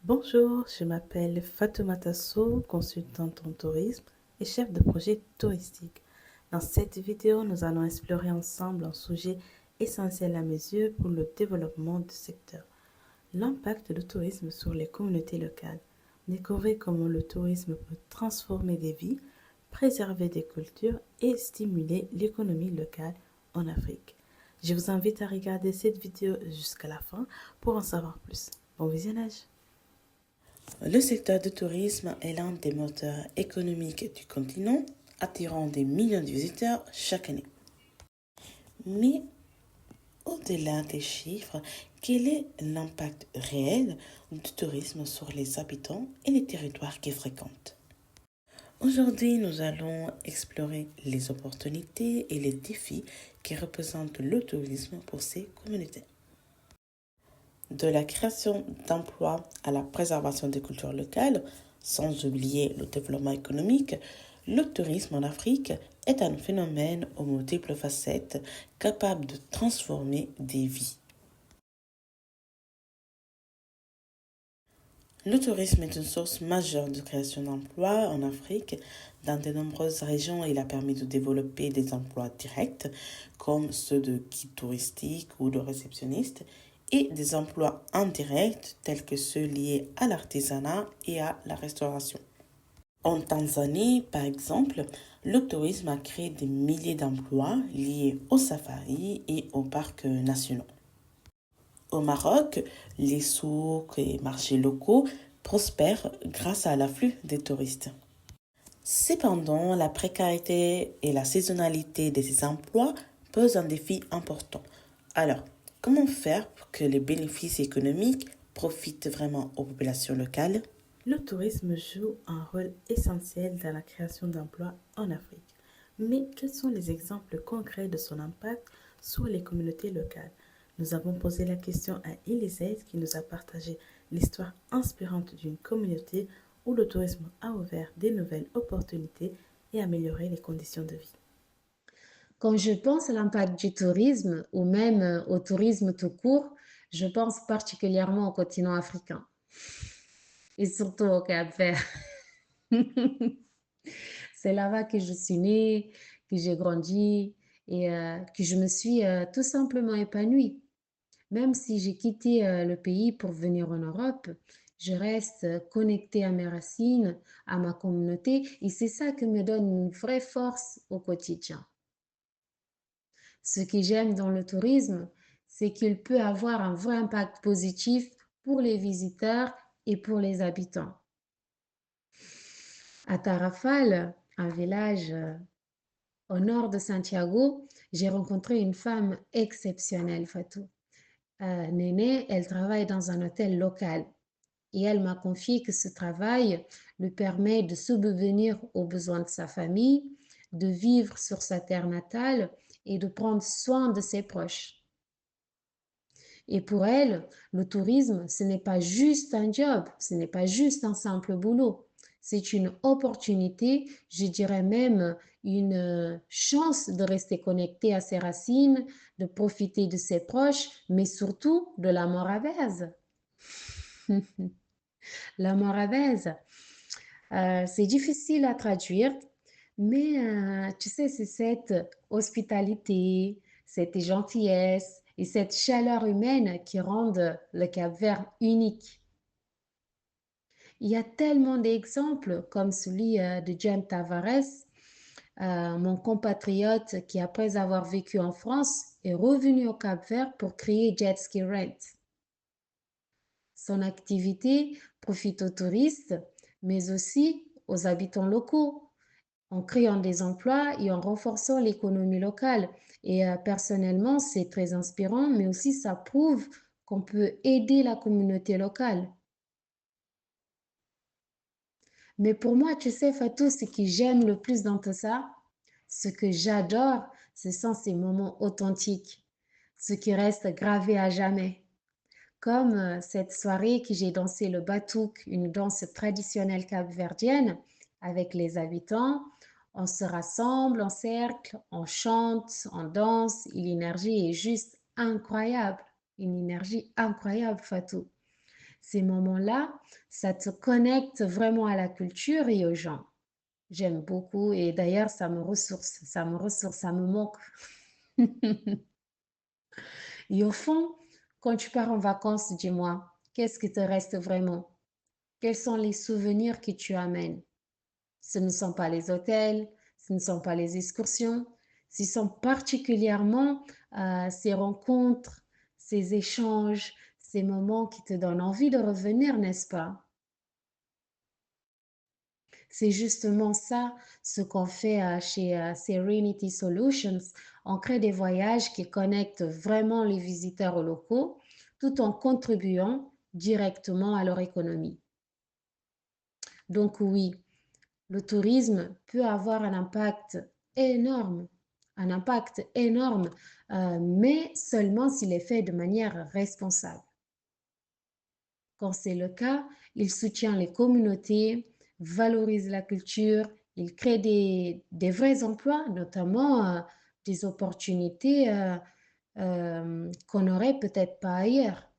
Bonjour, je m'appelle Fatoumata Sow, consultante en tourisme et chef de projet touristique. Dans cette vidéo, nous allons explorer ensemble un sujet essentiel à mes yeux pour le développement du secteur, l'impact du tourisme sur les communautés locales. Découvrez comment le tourisme peut transformer des vies, préserver des cultures et stimuler l'économie locale en Afrique. Je vous invite à regarder cette vidéo jusqu'à la fin pour en savoir plus. Bon visionnage! Le secteur du tourisme est l'un des moteurs économiques du continent, attirant des millions de visiteurs chaque année. Mais au-delà des chiffres, quel est l'impact réel du tourisme sur les habitants et les territoires qu'ils fréquentent? Aujourd'hui, nous allons explorer les opportunités et les défis qui représentent le tourisme pour ces communautés. De la création d'emplois à la préservation des cultures locales, sans oublier le développement économique, le tourisme en Afrique est un phénomène aux multiples facettes capable de transformer des vies. Le tourisme est une source majeure de création d'emplois en Afrique. Dans de nombreuses régions, il a permis de développer des emplois directs, comme ceux de guides touristiques ou de réceptionnistes, et des emplois indirects, tels que ceux liés à l'artisanat et à la restauration. En Tanzanie, par exemple, le tourisme a créé des milliers d'emplois liés aux safaris et aux parcs nationaux. Au Maroc, les souks et marchés locaux prospèrent grâce à l'afflux des touristes. Cependant, la précarité et la saisonnalité de ces emplois posent un défi important. Alors, comment faire pour que les bénéfices économiques profitent vraiment aux populations locales? Le tourisme joue un rôle essentiel dans la création d'emplois en Afrique. Mais quels sont les exemples concrets de son impact sur les communautés locales? Nous avons posé la question à Elisette qui nous a partagé l'histoire inspirante d'une communauté où le tourisme a ouvert des nouvelles opportunités et amélioré les conditions de vie. Quand je pense à l'impact du tourisme ou même au tourisme tout court, je pense particulièrement au continent africain et surtout au Cap-Vert. C'est là-bas que je suis née, que j'ai grandi et que je me suis tout simplement épanouie. Même si j'ai quitté le pays pour venir en Europe, je reste connectée à mes racines, à ma communauté et c'est ça qui me donne une vraie force au quotidien. Ce que j'aime dans le tourisme, c'est qu'il peut avoir un vrai impact positif pour les visiteurs et pour les habitants. À Tarrafal, un village au nord de Santiago, j'ai rencontré une femme exceptionnelle, Fatou. Néné, elle travaille dans un hôtel local et elle m'a confié que ce travail lui permet de subvenir aux besoins de sa famille, de vivre sur sa terre natale et de prendre soin de ses proches. Et pour elle, le tourisme, ce n'est pas juste un job, ce n'est pas juste un simple boulot. C'est une opportunité, je dirais même une chance de rester connecté à ses racines, de profiter de ses proches, mais surtout de la morabaise. La morabaise, c'est difficile à traduire, mais tu sais, c'est cette hospitalité, cette gentillesse et cette chaleur humaine qui rendent le Cap-Vert unique. Il y a tellement d'exemples comme celui de Jem Tavares, mon compatriote qui, après avoir vécu en France, est revenu au Cap-Vert pour créer Jet Ski Rent. Son activité profite aux touristes, mais aussi aux habitants locaux, en créant des emplois et en renforçant l'économie locale. Et personnellement, c'est très inspirant, mais aussi ça prouve qu'on peut aider la communauté locale. Mais pour moi, tu sais, Fatou, ce que j'aime le plus dans tout ça, ce que j'adore, ce sont ces moments authentiques, ce qui reste gravé à jamais. Comme cette soirée que j'ai dansé le batouk, une danse traditionnelle capverdienne, avec les habitants. On se rassemble en cercle, on chante, on danse, et l'énergie est juste incroyable. Une énergie incroyable, Fatou. Ces moments-là, ça te connecte vraiment à la culture et aux gens. J'aime beaucoup et d'ailleurs, ça me manque. Et au fond, quand tu pars en vacances, dis-moi, qu'est-ce qui te reste vraiment? Quels sont les souvenirs que tu amènes? Ce ne sont pas les hôtels, ce ne sont pas les excursions, ce sont particulièrement ces rencontres, ces échanges, ces moments qui te donnent envie de revenir, n'est-ce pas? C'est justement ça ce qu'on fait chez Serenity Solutions. On crée des voyages qui connectent vraiment les visiteurs aux locaux tout en contribuant directement à leur économie. Donc oui, le tourisme peut avoir énorme, un impact énorme, mais seulement s'il est fait de manière responsable. Quand c'est le cas, il soutient les communautés, valorise la culture, il crée des vrais emplois, notamment des opportunités qu'on n'aurait peut-être pas ailleurs.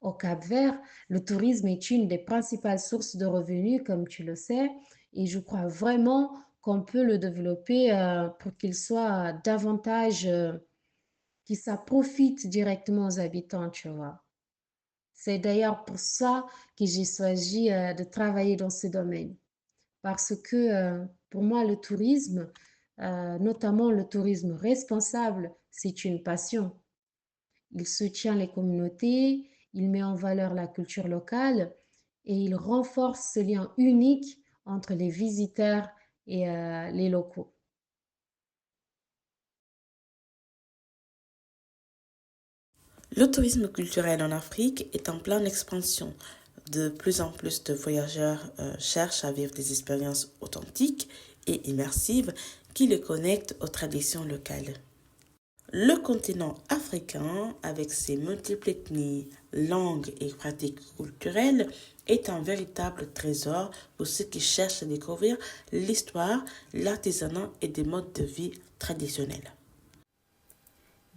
Au Cap-Vert, le tourisme est une des principales sources de revenus, comme tu le sais, et je crois vraiment qu'on peut le développer pour qu'il soit davantage, que ça profite directement aux habitants, tu vois. C'est d'ailleurs pour ça que j'ai choisi de travailler dans ce domaine. Parce que pour moi, le tourisme, notamment le tourisme responsable, c'est une passion. Il soutient les communautés, il met en valeur la culture locale et il renforce ce lien unique entre les visiteurs et les locaux. Le tourisme culturel en Afrique est en pleine expansion. De plus en plus de voyageurs cherchent à vivre des expériences authentiques et immersives qui les connectent aux traditions locales. Le continent africain, avec ses multiples ethnies, langues et pratiques culturelles, est un véritable trésor pour ceux qui cherchent à découvrir l'histoire, l'artisanat et des modes de vie traditionnels.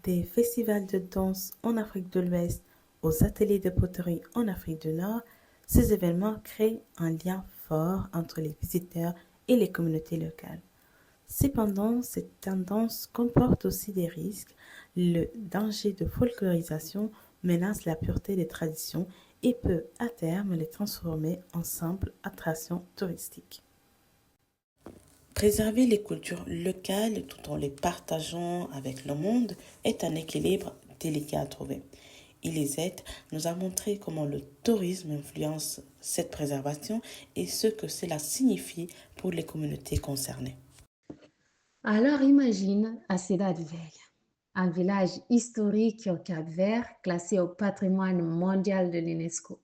Des festivals de danse en Afrique de l'Ouest aux ateliers de poterie en Afrique du Nord, ces événements créent un lien fort entre les visiteurs et les communautés locales. Cependant, cette tendance comporte aussi des risques. Le danger de folklorisation menace la pureté des traditions et peut à terme les transformer en simples attractions touristiques. Préserver les cultures locales tout en les partageant avec le monde est un équilibre délicat à trouver. Elisette nous a montré comment le tourisme influence cette préservation et ce que cela signifie pour les communautés concernées. Alors imagine Acédat Vieille, un village historique au Cap-Vert classé au patrimoine mondial de l'UNESCO.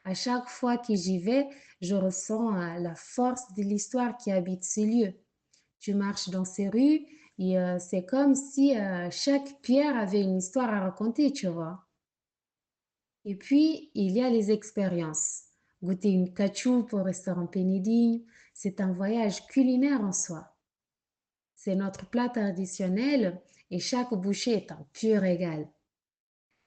À chaque fois que j'y vais, je ressens la force de l'histoire qui habite ces lieux. Tu marches dans ces rues et c'est comme si chaque pierre avait une histoire à raconter, tu vois. Et puis, il y a les expériences. Goûter une cachoube au restaurant Pénédigne, c'est un voyage culinaire en soi. C'est notre plat traditionnel et chaque bouchée est un pur régal.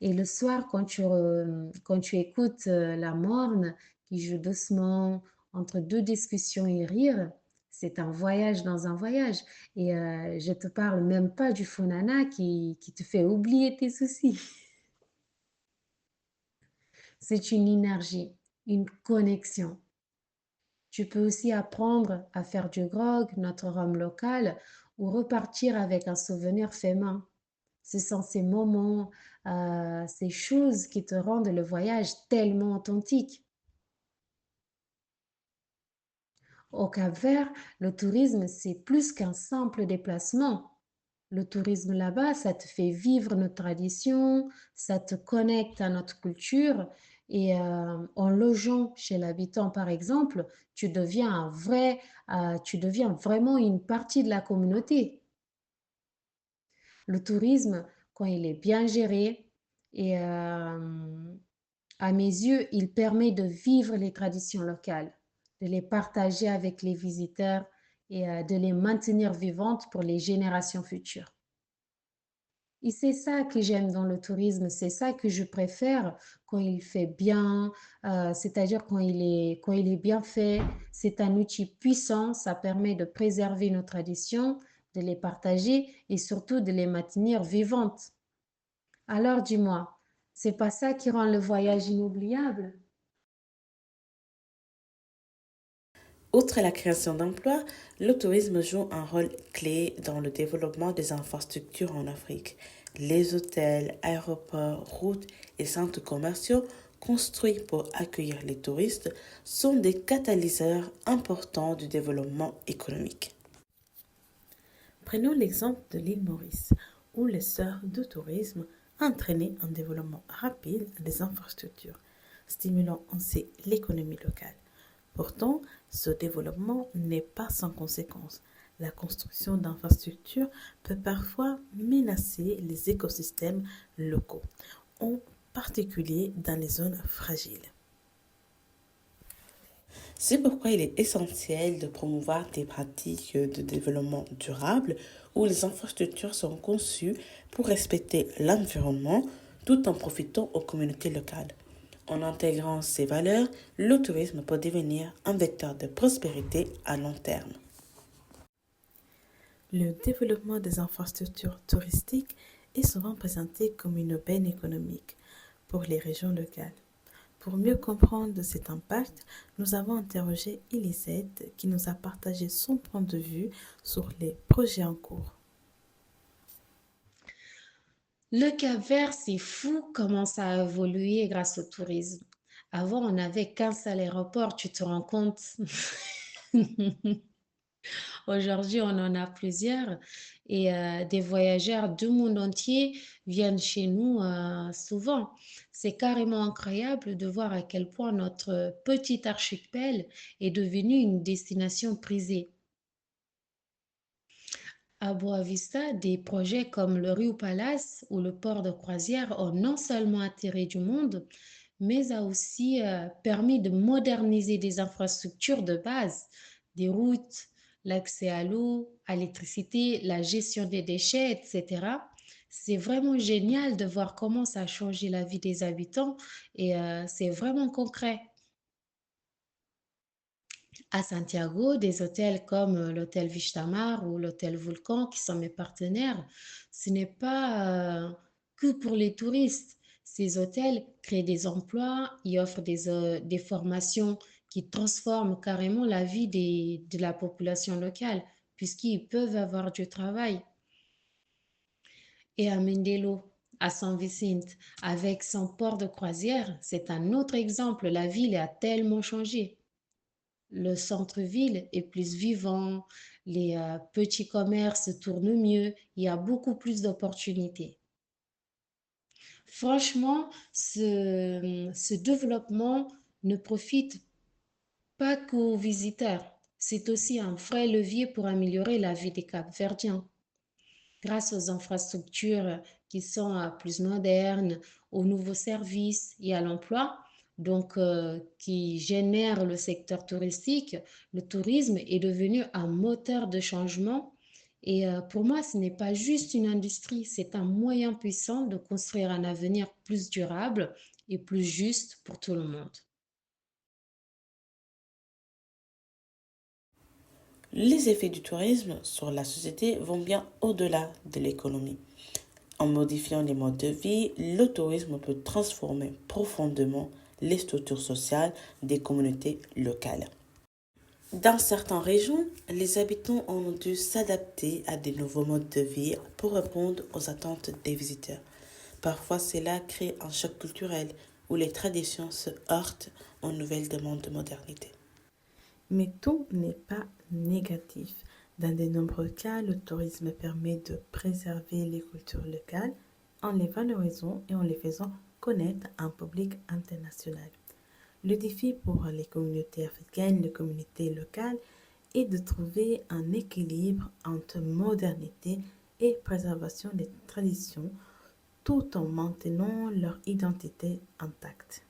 Et le soir, quand tu écoutes la morne qui joue doucement entre deux discussions et rire, c'est un voyage dans un voyage. Et je te parle même pas du Funana qui te fait oublier tes soucis. C'est une énergie, une connexion. Tu peux aussi apprendre à faire du grog, notre rhum local, ou repartir avec un souvenir fait main. Ce sont ces moments, ces choses qui te rendent le voyage tellement authentique. Au Cap-Vert, le tourisme, c'est plus qu'un simple déplacement. Le tourisme là-bas, ça te fait vivre nos traditions, ça te connecte à notre culture et en logeant chez l'habitant, par exemple, tu deviens vraiment une partie de la communauté. Le tourisme, quand il est bien géré, et à mes yeux, il permet de vivre les traditions locales, de les partager avec les visiteurs et de les maintenir vivantes pour les générations futures. Et c'est ça que j'aime dans le tourisme, c'est ça que je préfère quand il fait bien, c'est-à-dire quand il est bien fait. C'est un outil puissant, ça permet de préserver nos traditions, de les partager et surtout de les maintenir vivantes. Alors dis-moi, c'est pas ça qui rend le voyage inoubliable? Outre la création d'emplois, le tourisme joue un rôle clé dans le développement des infrastructures en Afrique. Les hôtels, aéroports, routes et centres commerciaux construits pour accueillir les touristes sont des catalyseurs importants du développement économique. Prenons l'exemple de l'île Maurice, où l'essor du tourisme a entraîné un développement rapide des infrastructures, stimulant ainsi l'économie locale. Pourtant, ce développement n'est pas sans conséquences. La construction d'infrastructures peut parfois menacer les écosystèmes locaux, en particulier dans les zones fragiles. C'est pourquoi il est essentiel de promouvoir des pratiques de développement durable où les infrastructures sont conçues pour respecter l'environnement tout en profitant aux communautés locales. En intégrant ces valeurs, le tourisme peut devenir un vecteur de prospérité à long terme. Le développement des infrastructures touristiques est souvent présenté comme une aubaine économique pour les régions locales. Pour mieux comprendre cet impact, nous avons interrogé Elisette qui nous a partagé son point de vue sur les projets en cours. Le Cap-Vert, c'est fou comment ça a évolué grâce au tourisme. Avant, on n'avait qu'un seul aéroport, tu te rends compte? Aujourd'hui, on en a plusieurs et des voyageurs du monde entier viennent chez nous souvent. C'est carrément incroyable de voir à quel point notre petit archipel est devenu une destination prisée. À Boa Vista, des projets comme le Rio Palace ou le port de croisière ont non seulement attiré du monde, mais a aussi permis de moderniser des infrastructures de base, des routes, l'accès à l'eau, à l'électricité, la gestion des déchets, etc. C'est vraiment génial de voir comment ça a changé la vie des habitants et c'est vraiment concret. À Santiago, des hôtels comme l'hôtel Vistamar ou l'hôtel Volcan, qui sont mes partenaires, ce n'est pas que pour les touristes. Ces hôtels créent des emplois, ils offrent des formations qui transforment carrément la vie de la population locale, puisqu'ils peuvent avoir du travail. Et à Mindelo, à San Vicente, avec son port de croisière, c'est un autre exemple. La ville a tellement changé. Le centre-ville est plus vivant, les petits commerces tournent mieux, il y a beaucoup plus d'opportunités. Franchement, ce développement ne profite pas qu'aux visiteurs. C'est aussi un vrai levier pour améliorer la vie des Cap-Verdiens. Grâce aux infrastructures qui sont plus modernes, aux nouveaux services et à l'emploi, donc qui génèrent le secteur touristique, le tourisme est devenu un moteur de changement. Et pour moi, ce n'est pas juste une industrie, c'est un moyen puissant de construire un avenir plus durable et plus juste pour tout le monde. Les effets du tourisme sur la société vont bien au-delà de l'économie. En modifiant les modes de vie, le tourisme peut transformer profondément les structures sociales des communautés locales. Dans certaines régions, les habitants ont dû s'adapter à des nouveaux modes de vie pour répondre aux attentes des visiteurs. Parfois, cela crée un choc culturel où les traditions se heurtent aux nouvelles demandes de modernité. Mais tout n'est pas négatif. Dans de nombreux cas, le tourisme permet de préserver les cultures locales en les valorisant et en les faisant connaître à un public international. Le défi pour les communautés africaines, les communautés locales, est de trouver un équilibre entre modernité et préservation des traditions tout en maintenant leur identité intacte.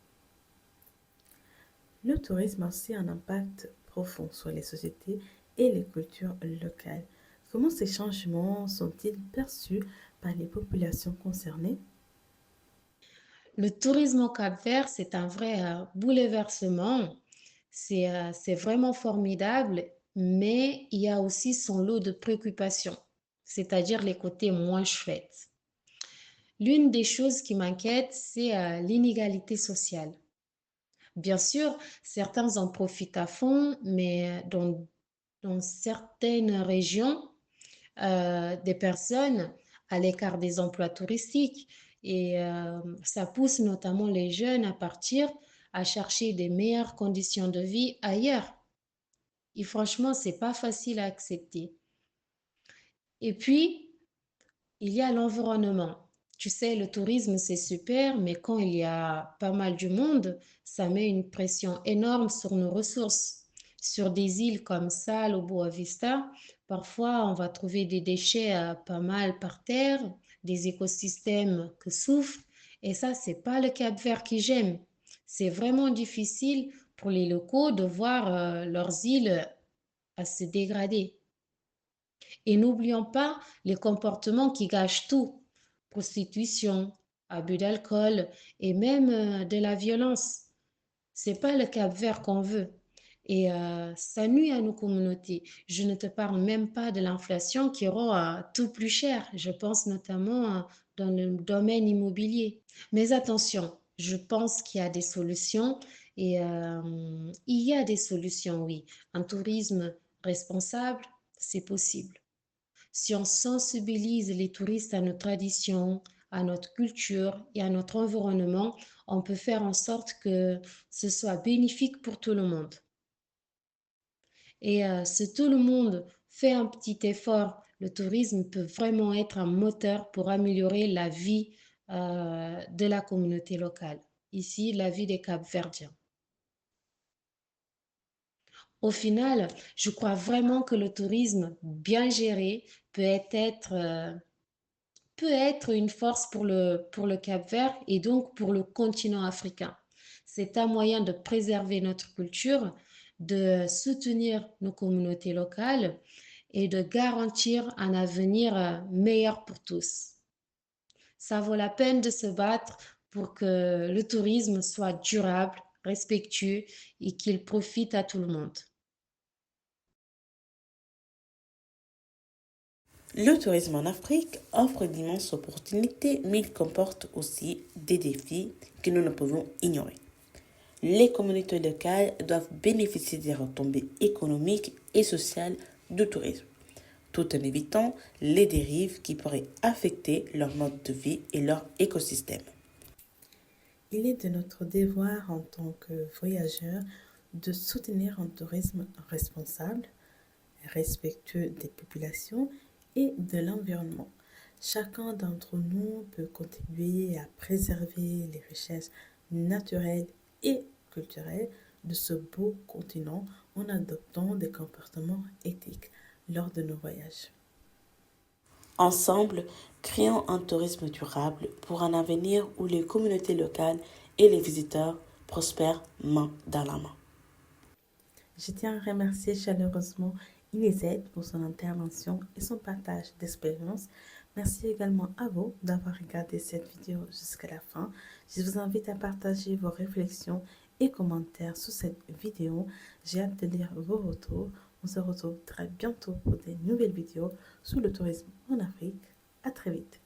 Le tourisme a aussi un impact profond sur les sociétés et les cultures locales. Comment ces changements sont-ils perçus par les populations concernées? Le tourisme au Cap-Vert, c'est un vrai bouleversement. C'est vraiment formidable, mais il y a aussi son lot de préoccupations, c'est-à-dire les côtés moins chouettes. L'une des choses qui m'inquiète, c'est l'inégalité sociale. Bien sûr, certains en profitent à fond, mais dans certaines régions, des personnes à l'écart des emplois touristiques et ça pousse notamment les jeunes à partir, à chercher des meilleures conditions de vie ailleurs. Et franchement, c'est pas facile à accepter. Et puis, il y a l'environnement. Tu sais, le tourisme, c'est super, mais quand il y a pas mal du monde, ça met une pression énorme sur nos ressources. Sur des îles comme Sal ou Boa Vista, parfois on va trouver des déchets pas mal par terre, des écosystèmes que souffrent, et ça, c'est pas le Cap-Vert que j'aime. C'est vraiment difficile pour les locaux de voir leurs îles à se dégrader. Et n'oublions pas les comportements qui gâchent tout. Prostitution, abus d'alcool et même de la violence. C'est pas le Cap-Vert qu'on veut. Et ça nuit à nos communautés. Je ne te parle même pas de l'inflation qui rend tout plus cher. Je pense notamment dans le domaine immobilier. Mais attention, je pense qu'il y a des solutions et il y a des solutions, oui. Un tourisme responsable, c'est possible. Si on sensibilise les touristes à nos traditions, à notre culture et à notre environnement, on peut faire en sorte que ce soit bénéfique pour tout le monde. Et si tout le monde fait un petit effort, le tourisme peut vraiment être un moteur pour améliorer la vie de la communauté locale. Ici, la vie des Cap-Verdiens. Au final, je crois vraiment que le tourisme bien géré peut être une force pour le Cap-Vert et donc pour le continent africain. C'est un moyen de préserver notre culture, de soutenir nos communautés locales et de garantir un avenir meilleur pour tous. Ça vaut la peine de se battre pour que le tourisme soit durable, respectueux et qu'il profite à tout le monde. Le tourisme en Afrique offre d'immenses opportunités, mais il comporte aussi des défis que nous ne pouvons ignorer. Les communautés locales doivent bénéficier des retombées économiques et sociales du tourisme, tout en évitant les dérives qui pourraient affecter leur mode de vie et leur écosystème. Il est de notre devoir en tant que voyageurs de soutenir un tourisme responsable, respectueux des populations et de l'environnement. Chacun d'entre nous peut contribuer à préserver les richesses naturelles et culturelles de ce beau continent en adoptant des comportements éthiques lors de nos voyages. Ensemble, créons un tourisme durable pour un avenir où les communautés locales et les visiteurs prospèrent main dans la main. Je tiens à remercier chaleureusement Inézette pour son intervention et son partage d'expérience. Merci également à vous d'avoir regardé cette vidéo jusqu'à la fin. Je vous invite à partager vos réflexions et commentaires sous cette vidéo. J'ai hâte de lire vos retours. On se retrouve très bientôt pour de nouvelles vidéos sur le tourisme en Afrique. À très vite.